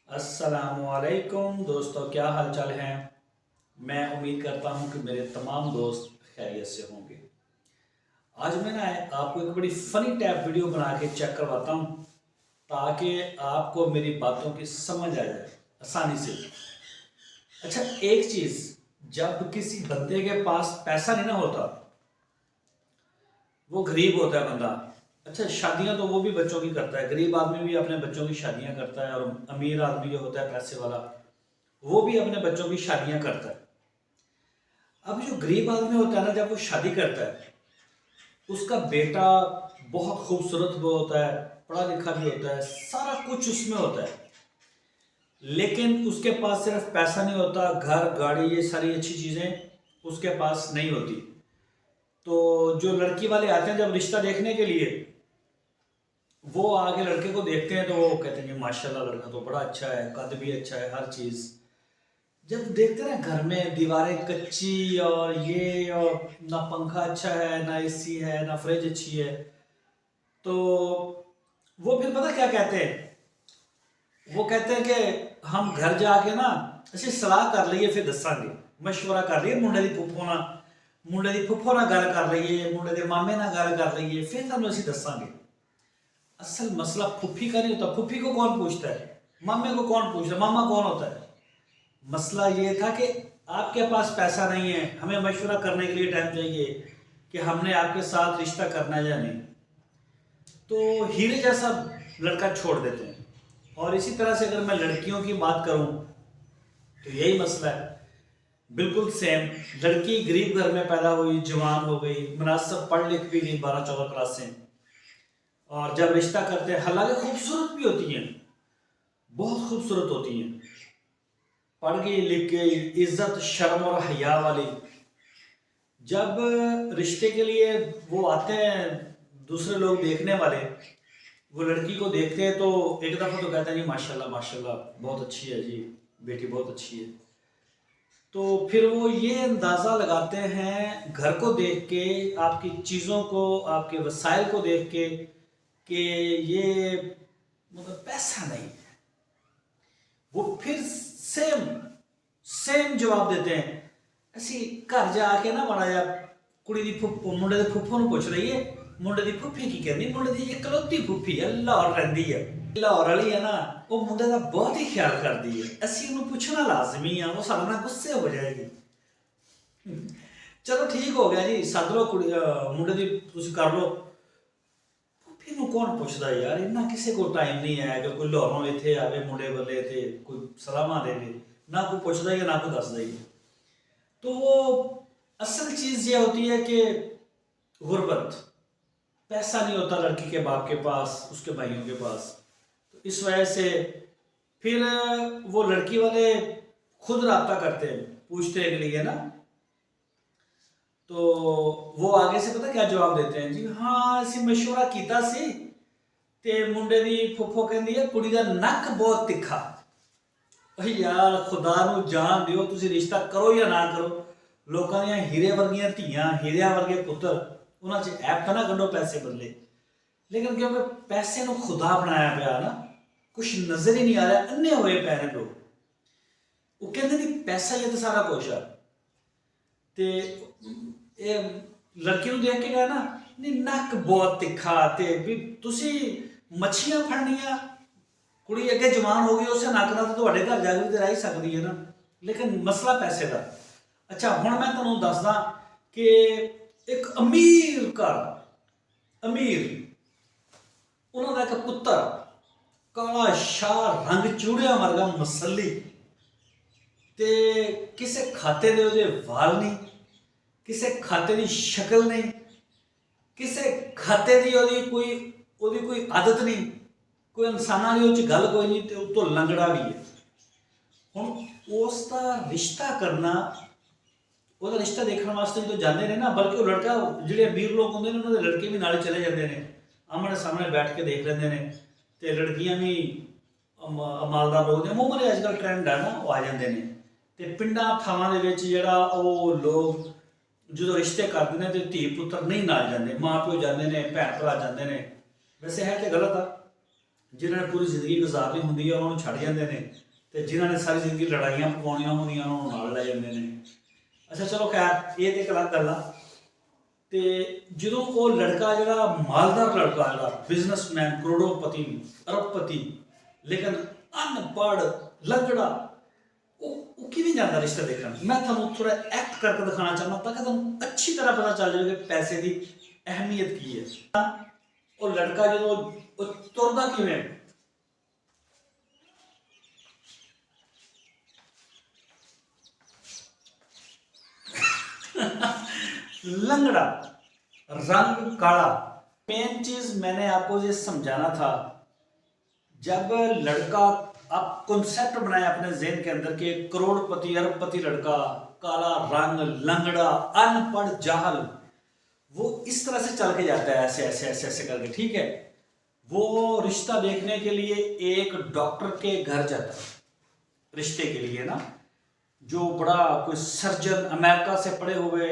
अस्सलामुअलैकुम दोस्तों, क्या हाल चाल हैं। मैं उम्मीद करता हूं कि मेरे तमाम दोस्त खैरियत से होंगे। आज मैं ना आपको एक बड़ी फ़नी टाइप वीडियो बना के चेक करवाता हूं ताकि आपको मेरी बातों की समझ आ जाए आसानी से। अच्छा, एक चीज़, जब किसी बंदे के पास पैसा नहीं ना होता, वो गरीब होता है बंदा। अच्छा, शादियां तो वो भी बच्चों की करता है, गरीब आदमी भी अपने बच्चों की शादियां करता है, और अमीर आदमी जो होता है पैसे वाला, वो भी अपने बच्चों की शादियां करता है। अब जो गरीब आदमी होता है ना, जब वो शादी करता है, उसका बेटा बहुत खूबसूरत वो होता है, पढ़ा लिखा भी होता है, सारा कुछ उसमें होता है, लेकिन उसके पास सिर्फ पैसा नहीं होता, घर गाड़ी ये सारी अच्छी चीज़ें उसके पास नहीं होती। तो जो लड़की वाले आते हैं जब रिश्ता देखने के लिए, वो आगे लड़के को देखते हैं तो वो कहते हैं कि माशाल्लाह लड़का तो बड़ा अच्छा है, कद भी अच्छा है, हर चीज़। जब देखते हैं ना घर में दीवारें कच्ची और ये, और ना पंखा अच्छा है, ना एसी है, ना फ्रिज अच्छी है, तो वो फिर पता क्या कहते हैं। वो कहते हैं कि हम घर जाके ना ਅਸੀਂ सलाह कर ਲਈਏ, फिर दसांगे, मशवरा कर ਲਈਏ, ਮੁੰਡੇ ਦੀ ਫੁੱਫੋ ਨਾਲ ਗੱਲ ਕਰ ਲਈਏ, ਮੁੰਡੇ ਦੇ ਮਾਮੇ ਨਾਲ ਗੱਲ कर ਲਈਏ, फिर ਤੁਹਾਨੂੰ ਅਸੀਂ दसांगे। असल मसला फुफ्फी का नहीं होता। फुफ्फी को कौन पूछता है, मामे को कौन पूछता है, मामा कौन होता है। मसला ये था कि आपके पास पैसा नहीं है, हमें मशवरा करने के लिए टाइम चाहिए कि हमने आपके साथ रिश्ता करना है या नहीं, तो हीरे जैसा लड़का छोड़ देते हैं। और इसी तरह से अगर मैं लड़कियों की बात करूं तो यही मसला है, बिल्कुल सेम। लड़की गरीब घर में पैदा हुई, जवान हो गई, मुनासिब पढ़ लिख भी गई 12-14 क्लास से, और जब रिश्ता करते हैं, हालांकि खूबसूरत भी होती हैं, बहुत खूबसूरत होती हैं, पढ़ गई लिख गई, इज्जत शर्म और हया वाली। जब रिश्ते के लिए वो आते हैं, दूसरे लोग देखने वाले वो लड़की को देखते हैं तो एक दफ़ा तो कहते हैं जी माशाल्लाह माशाल्लाह बहुत अच्छी है जी, बेटी बहुत अच्छी है। तो फिर वो ये अंदाज़ा लगाते हैं घर को देख के, आपकी चीज़ों को, आपके वसाइल को देख के, कि ये मतलब पैसा नहीं है। वो फिर सेम सेम जवाब देते हैं। ਅਸੀਂ ਘਰ ਜਾ ਕੇ ਨਾ ਮਾੜਾ ਜਿਹਾ ਕੁੜੀ ਦੀ ਮੁੰਡੇ ਦੇ ਫੁੱਫੋ ਨੂੰ ਪੁੱਛ ਲਈਏ, ਮੁੰਡੇ ਦੀ ਫੁੱਫੀ ਕੀ ਕਹਿੰਦੀ। ਮੁੰਡੇ ਦੀ ਇਕਲੌਤੀ ਫੁੱਫੀ ਹੈ, ਲਾਹੌਰ ਰਹਿੰਦੀ ਹੈ, ਲਾਹੌਰ ਵਾਲੀ ਹੈ ਨਾ, ਉਹ ਮੁੰਡੇ ਦਾ ਬਹੁਤ ਹੀ ਖਿਆਲ ਕਰਦੀ ਹੈ, ਅਸੀਂ ਉਹਨੂੰ ਪੁੱਛਣਾ ਲਾਜ਼ਮੀ ਆ, ਉਹ ਸਾਡੇ ਨਾਲ ਗੁੱਸੇ ਹੋ ਜਾਏਗੀ। ਚਲੋ ਠੀਕ ਹੋ ਗਿਆ ਜੀ, ਸੱਦ ਲਓ ਕੁੜੀ, ਮੁੰਡੇ ਦੀ ਤੁਸੀਂ ਕਰ ਲਓ। ਫੁੱਫੀ ਨੂੰ ਕੌਣ ਪੁੱਛਦਾ ਯਾਰ, ਇੰਨਾ ਕਿਸੇ ਕੋਲ ਟਾਈਮ ਨਹੀਂ ਹੈ ਕਿ ਕੋਈ ਲਾਹੌਰੋਂ ਇੱਥੇ ਆਵੇ ਮੁੰਡੇ ਵੱਲੇ ਤੇ ਕੋਈ ਸਲਾਮਾਂ ਦੇਵੇ, ना कोई पूछता ही ना कोई दसदा ही। तो वो असल चीज़ ये होती है कि गुर्बत, पैसा नहीं होता लड़की के बाप के पास, उसके भाइयों के पास। तो इस वजह से फिर वो लड़की वाले खुद रब्ता करते हैं पूछते के लिए ना, तो वो आगे से पता क्या जवाब देते हैं जी, हाँ ਅਸੀਂ मशवरा ਕੀਤਾ ਸੀ ਤੇ ਮੁੰਡੇ ਦੀ ਫੁੱਫੋ ਕਹਿੰਦੀ ਹੈ ਕੁੜੀ ਦਾ ਨੱਕ ਬਹੁਤ ਤਿੱਖਾ। यार खुदा ਨੂੰ ਜਾਣ ਦਿਓ, ਤੁਸੀਂ ਰਿਸ਼ਤਾ ਕਰੋ ਜਾਂ ਨਾ ਕਰੋ, ਲੋਕਾਂ ਦੀਆਂ ਹੀਰੇ ਵਰਗੀਆਂ ਧੀਆਂ, ਹੀਰਿਆਂ ਵਰਗੇ ਪੁੱਤਰ, ਉਹਨਾਂ 'ਚ ਐਪ ਤਾਂ ਨਾ ਕੱਢੋ ਪੈਸੇ ਬਦਲੇ। ਲੇਕਿਨ ਕਿਉਂਕਿ ਪੈਸੇ ਨੂੰ ਖੁਦਾ ਬਣਾਇਆ ਪਿਆ ਨਾ, ਕੁਛ ਨਜ਼ਰ ਹੀ ਨਹੀਂ ਆ ਰਿਹਾ, ਅੰਨੇ ਹੋਏ ਪਏ ਨੇ ਲੋਕ। ਉਹ ਕਹਿੰਦੇ ਨਹੀਂ ਪੈਸਾ ਹੀ ਤਾਂ ਸਾਰਾ ਕੁਛ ਆ। ਤੇ ਇਹ ਲੜਕੀ ਨੂੰ ਦੇਖ ਕੇ ਕਹੇ ਨਾ, ਨਹੀਂ ਨੱਕ ਬਹੁਤ ਤਿੱਖਾ, ਤੇ ਵੀ ਤੁਸੀਂ ਮੱਛੀਆਂ ਫੜਨੀਆਂ, ਕੁੜੀ ਅੱਗੇ ਜਵਾਨ ਹੋ ਗਈ, ਉਸੇ ਨੱਕ ਨਾਲ ਤਾਂ ਤੁਹਾਡੇ ਘਰ ਜਾ ਕੇ ਤੇ ਰਹਿ ਹੀ ਸਕਦੀ ਹੈ ਨਾ। ਲੇਕਿਨ ਮਸਲਾ ਪੈਸੇ ਦਾ। ਅੱਛਾ, ਹੁਣ ਮੈਂ ਤੁਹਾਨੂੰ ਦੱਸਦਾ ਕਿ ਇੱਕ ਅਮੀਰ ਘਰ, ਅਮੀਰ, ਉਹਨਾਂ ਦਾ ਇੱਕ ਪੁੱਤਰ ਕਾਲਾ ਸ਼ਾਹ, ਰੰਗ ਚੂੜਿਆਂ ਵਰਗਾ ਮਸੱਲੀ, ਤੇ ਕਿਸੇ ਖਾਤੇ ਦੇ ਉਹਦੇ ਵਾਲ ਨਹੀਂ, ਕਿਸੇ ਖਾਤੇ ਦੀ ਸ਼ਕਲ ਨਹੀਂ, ਕਿਸੇ ਖਾਤੇ ਦੀ ਉਹਦੀ ਕੋਈ ਆਦਤ ਨਹੀਂ, ਕੋਈ ਇਨਸਾਨਾਂ ਦੀ ਉਹ 'ਚ ਗੱਲ ਕੋਈ ਨਹੀਂ, ਤੇ ਉੱਤੋਂ ਲੰਗੜਾ ਵੀ ਹੈ। ਹੁਣ ਉਸ ਦਾ ਰਿਸ਼ਤਾ ਕਰਨਾ, ਉਹਦਾ ਰਿਸ਼ਤਾ ਦੇਖਣ ਵਾਸਤੇ ਜਦੋਂ ਜਾਂਦੇ ਨੇ ਨਾ, ਬਲਕਿ ਉਹ ਲੜਕਾ, ਜਿਹੜੇ ਅਮੀਰ ਲੋਕ ਹੁੰਦੇ ਨੇ ਉਹਨਾਂ ਦੇ ਲੜਕੇ ਵੀ ਨਾਲੇ ਚਲੇ ਜਾਂਦੇ ਨੇ, ਆਮਣੇ ਸਾਹਮਣੇ ਬੈਠ ਕੇ ਦੇਖ ਲੈਂਦੇ ਨੇ, ਤੇ ਲੜਕੀਆਂ ਵੀ ਮਾਲਦਾਰ ਲੋਕ ਨੇ, ਮੂੰਹ ਅੱਜ ਕੱਲ੍ਹ ਟ੍ਰੈਂਡ ਹੈ ਨਾ, ਉਹ ਆ ਜਾਂਦੇ ਨੇ। ਤੇ ਪਿੰਡਾਂ ਥਾਵਾਂ ਦੇ ਵਿੱਚ ਜਿਹੜਾ ਉਹ ਲੋਕ ਜਦੋਂ ਰਿਸ਼ਤੇ ਕਰਦੇ ਨੇ ਤੇ ਧੀ ਪੁੱਤਰ ਨਹੀਂ ਨਾਲ ਜਾਂਦੇ, ਮਾਂ ਪਿਓ ਜਾਂਦੇ ਨੇ, ਭੈਣ ਭਰਾ ਜਾਂਦੇ ਨੇ। ਵੈਸੇ ਹੈ ਤੇ ਗਲਤ ਆ, ਜਿਨ੍ਹਾਂ ਨੇ ਪੂਰੀ ਜ਼ਿੰਦਗੀ ਗੁਜ਼ਾਰਨੀ ਹੁੰਦੀ ਹੈ ਉਹਨਾਂ ਨੂੰ ਛੱਡ ਜਾਂਦੇ ਨੇ, ਤੇ ਜਿਨ੍ਹਾਂ ਨੇ ਸਾਰੀ ਜ਼ਿੰਦਗੀ ਲੜਾਈਆਂ ਪਕਾਉਣੀਆਂ ਹੁੰਦੀਆਂ ਉਹਨਾਂ ਨੂੰ ਨਾਲ ਲੈ ਜਾਂਦੇ ਨੇ। ਅੱਛਾ ਚਲੋ ਖੈਰ, ਇਹ ਤੇ ਇੱਕ ਅਲੱਗ ਗੱਲ ਆ। ਤੇ ਜਦੋਂ ਉਹ ਲੜਕਾ ਜਿਹੜਾ ਮਾਲਦਾਰ ਲੜਕਾ, ਜਿਹੜਾ ਬਿਜ਼ਨਸਮੈਨ, ਕਰੋੜੋਪਤੀ, ਅਰਬਪਤੀ, ਲੇਕਿਨ ਅਨਪੜ੍ਹ ਲੰਗੜਾ, ਉਹ ਕਿਵੇਂ ਜਾਂਦਾ ਰਿਸ਼ਤਾ ਦੇਖਣ? ਮੈਂ ਤੁਹਾਨੂੰ ਥੋੜਾ ਐਕਟ ਕਰਕੇ ਦਿਖਾਉਣਾ ਚਾਹੁੰਦਾ ਤਾਂ ਕਿ ਤੁਹਾਨੂੰ ਅੱਛੀ ਤਰ੍ਹਾਂ ਪਤਾ ਚੱਲ ਜਾਵੇ ਕਿ ਪੈਸੇ ਦੀ ਅਹਿਮੀਅਤ ਕੀ ਹੈ। ਉਹ ਲੜਕਾ ਜਦੋਂ ਉਹ ਤੁਰਦਾ ਕਿਵੇਂ, लंगड़ा, रंग काला। मेन चीज मैंने आपको ये समझाना था, जब लड़का आप कॉन्सेप्ट बनाए अपने ज़हन के अंदर के करोड़पति अरबपति लड़का, काला रंग, लंगड़ा, अनपढ़, जाहल, वो इस तरह से चल के जाता है, ऐसे ऐसे ऐसे ऐसे करके, ठीक है। वो रिश्ता देखने के लिए एक डॉक्टर के घर जाता है रिश्ते के लिए ना, जो बड़ा कोई सर्जन, अमेरिका से पढ़े हुए,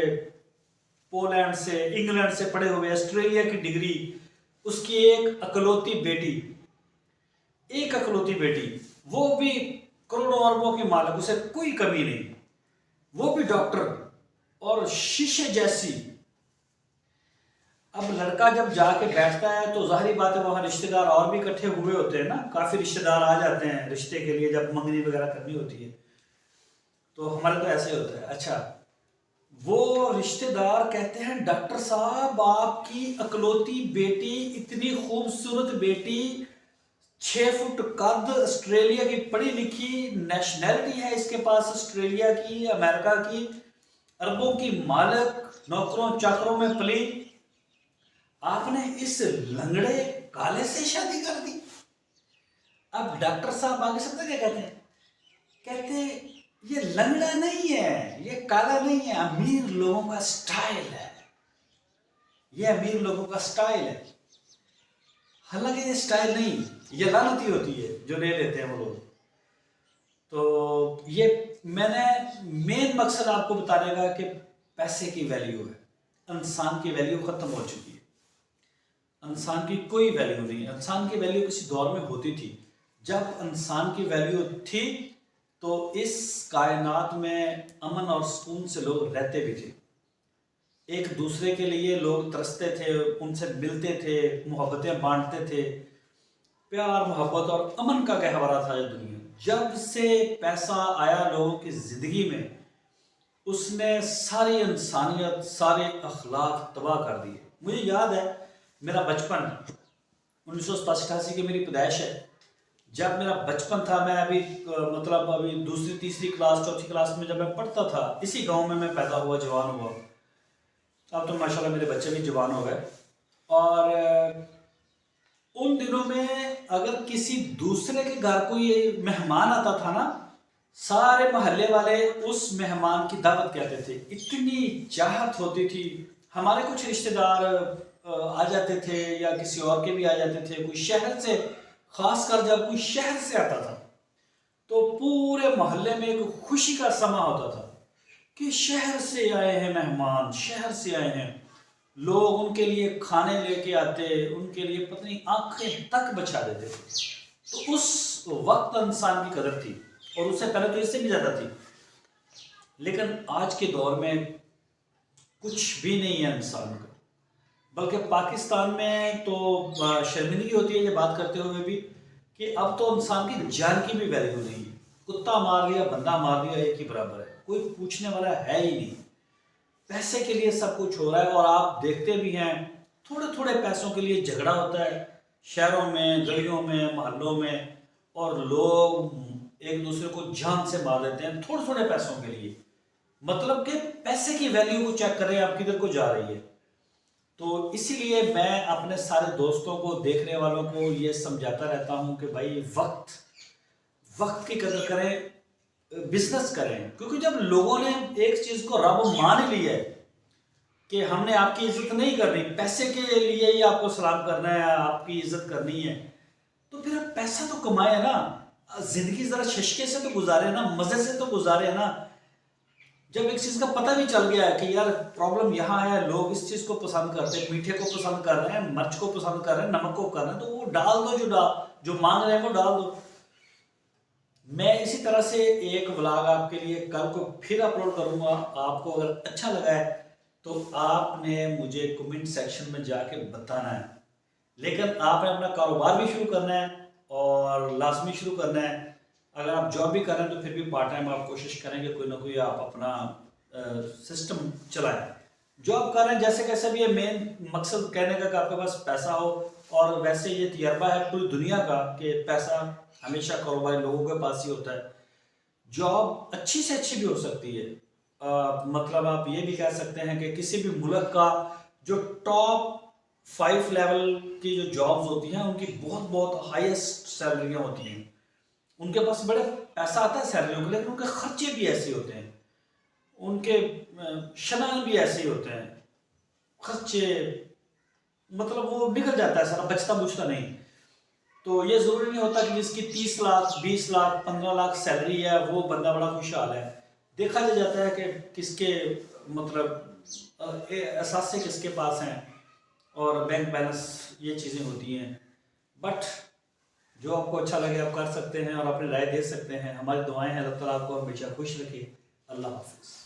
पोलैंड से, इंग्लैंड से पढ़े हुए, ऑस्ट्रेलिया की डिग्री, उसकी एक अकलौती बेटी, वो भी करोड़ों अरबों की मालिक, उसे कोई कमी नहीं, वो भी डॉक्टर और शीशे जैसी। अब लड़का जब जाके बैठता है तो जाहिर बात है वहाँ रिश्तेदार और भी इकट्ठे हुए होते हैं ना, काफ़ी रिश्तेदार आ जाते हैं रिश्ते के लिए, जब मंगनी वगैरह करनी होती है तो हमारे तो ऐसे होता है। अच्छा, वो रिश्तेदार कहते हैं डॉक्टर साहब आपकी अकलौती बेटी, इतनी खूबसूरत बेटी, 6 फुट कद, ऑस्ट्रेलिया की पढ़ी लिखी, नेशनैलिटी है इसके पास ऑस्ट्रेलिया की, अमेरिका की, अरबों की मालिक, नौकरों चाकरों में पली, आपने इस लंगड़े काले से शादी कर दी। अब डॉक्टर साहब आगे सबसे क्या कहते हैं? कहते ये लंगड़ा नहीं है, ये काला नहीं है, अमीर लोगों का स्टाइल है, ये अमीर लोगों का स्टाइल है। हालांकि ये स्टाइल नहीं, ये लानती होती है जो ले लेते हैं वो लोग। तो ये मैंने मेन मकसद आपको बताने का कि पैसे की वैल्यू है, इंसान की वैल्यू खत्म हो चुकी है, इंसान की कोई वैल्यू नहीं है। इंसान की वैल्यू किसी दौर में होती थी, जब इंसान की वैल्यू थी तो इस कायनात में अमन और सुकून से लोग रहते भी थे, एक दूसरे के लिए लोग तरसते थे, उनसे मिलते थे, मोहब्बतें बांटते थे, प्यार मोहब्बत और अमन का गहवरा था ये दुनिया। जब से पैसा आया लोगों की ज़िंदगी में, उसने सारी इंसानियत, सारे अखलाक तबाह कर दिए। मुझे याद है मेरा बचपन, 1987 की मेरी पैदाइश है। जब मेरा बचपन था, मैं अभी मतलब अभी दूसरी तीसरी क्लास चौथी क्लास में जब मैं पढ़ता था, इसी गांव में मैं पैदा हुआ, जवान हुआ। अब तो माशाल्लाह मेरे बच्चे भी जवान हो गए। और उन दिनों में अगर किसी दूसरे के घर कोई मेहमान आता था ना, सारे मोहल्ले वाले उस मेहमान की दावत कहते थे, इतनी चाहत होती थी। हमारे कुछ रिश्तेदार आ जाते थे या किसी और के भी आ जाते थे, कोई शहर से, खासकर जब कोई शहर से आता था तो पूरे मोहल्ले में एक खुशी का समा होता था कि शहर से आए हैं मेहमान, शहर से आए हैं लोग, उनके लिए खाने लेके आते, उनके लिए पत्नी आंखें तक बचा देते थे। तो उस वक्त इंसान की कदर थी, और उससे पहले तो इससे भी ज़्यादा थी। लेकिन आज के दौर में कुछ भी नहीं है इंसान का, बल्कि पाकिस्तान में तो शर्मिंदगी होती है ये बात करते हुए भी कि अब तो इंसान की जान की भी वैल्यू नहीं है। कुत्ता मार लिया, बंदा मार लिया, एक ही बराबर है, कोई पूछने वाला है ही नहीं। पैसे के लिए सब कुछ हो रहा है, और आप देखते भी हैं थोड़े थोड़े पैसों के लिए झगड़ा होता है शहरों में, गलियों में, मोहल्लों में, और लोग एक दूसरे को जान से मार देते हैं थोड़े थोड़े पैसों के लिए। मतलब कि पैसे की वैल्यू को चेक करें आप किधर को जा रही है। तो इसीलिए मैं अपने सारे दोस्तों को, देखने वालों को ये समझाता रहता हूँ कि भाई वक्त की कदर करें, बिजनेस करें। क्योंकि जब लोगों ने एक चीज़ को रब मान ली है कि हमने आपकी इज्जत नहीं करनी, पैसे के लिए ही आपको सलाम करना है, आपकी इज्जत करनी है, तो फिर आप पैसा तो कमाए ना, ज़िंदगी ज़रा शशके से तो गुजारे ना, मज़े से तो गुजारे ना। जब एक चीज़ का पता भी चल गया है कि यार प्रॉब्लम यहाँ है, लोग इस चीज़ को पसंद करते हैं, मीठे को पसंद कर रहे हैं, मिर्च को पसंद कर रहे हैं, नमक को कर रहे हैं, तो वो डाल दो जो जो मांग रहे हैं वो डाल दो। मैं इसी तरह से एक व्लॉग आपके लिए कल को फिर अपलोड करूँगा। आपको अगर अच्छा लगा है तो आपने मुझे कमेंट सेक्शन में जाके बताना है, लेकिन आपने अपना कारोबार भी शुरू करना है और लाजमी शुरू करना है। अगर आप जॉब भी कर रहे हैं तो फिर भी पार्ट टाइम आप कोशिश करेंगे कोई ना कोई आप अपना सिस्टम चलाएं। जॉब कर रहे हैं जैसे कैसे भी, ये मेन मकसद कहने का कि आपके पास पैसा हो। और वैसे ये तजर्बा है पूरी दुनिया का कि पैसा हमेशा कारोबारी लोगों के पास ही होता है। जॉब अच्छी से अच्छी भी हो सकती है। मतलब आप ये भी कह सकते हैं कि किसी भी मुल्क का जो टॉप 5 लेवल की जो जॉब्स होती हैं उनकी बहुत बहुत हाईएस्ट सैलरियां होती हैं। उनके पास बड़े पैसा आता है सैलरियों के, लेकिन उनके खर्चे भी ऐसे होते हैं, उनके शनान भी ऐसे ही होते हैं, खर्चे मतलब वो निकल जाता है सारा, बचता बुचता नहीं। तो ये ज़रूरी नहीं होता कि जिसकी 30 लाख 20 लाख 15 लाख सैलरी है वो बंदा बड़ा खुशहाल है। देखा जाता है कि किसके मतलब असासे किसके पास हैं और बैंक बैलेंस, ये चीज़ें होती हैं। बट जो आपको अच्छा लगे आप कर सकते हैं और अपनी राय दे सकते हैं। हमारी दुआएं हैं, अल्लाह ताला आपको हमेशा खुश रखे। अल्लाह हाफिज़।